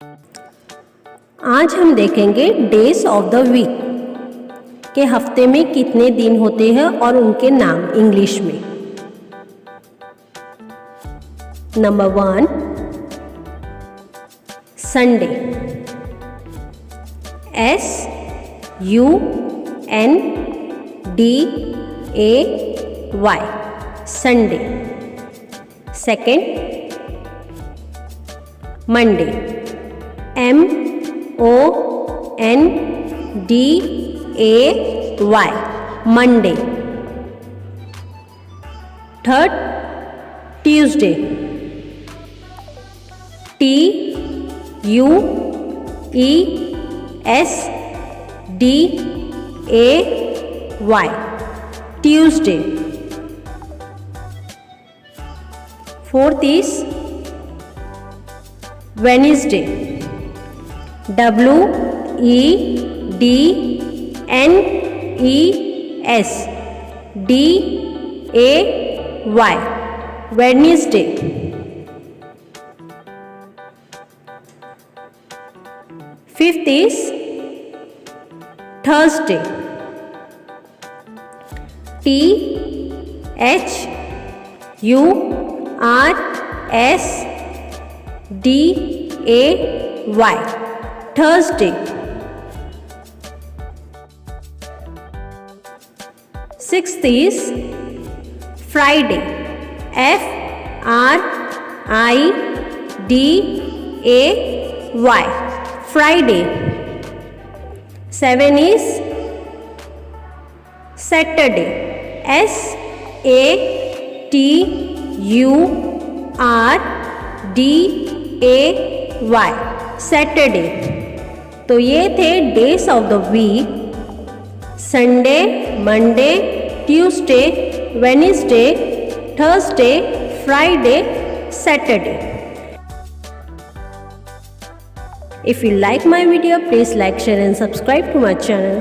आज हम देखेंगे डेज ऑफ द वीक के हफ्ते में कितने दिन होते हैं और उनके नाम इंग्लिश में। Number 1 Sunday, SUNDAY Sunday. Second Monday, MONDAY Monday. Third Tuesday, TUESDAY Tuesday. Fourth is Wednesday, WEDNESDAY Wednesday. Fifth is Thursday, THURSDAY Thursday. Sixth is Friday, FRIDAY Friday. Seven is Saturday, SATURDAY Saturday. तो ये थे days of the week: Sunday, Monday, Tuesday, Wednesday, Thursday, Friday, Saturday. If you like my video, please like, share and subscribe to my channel.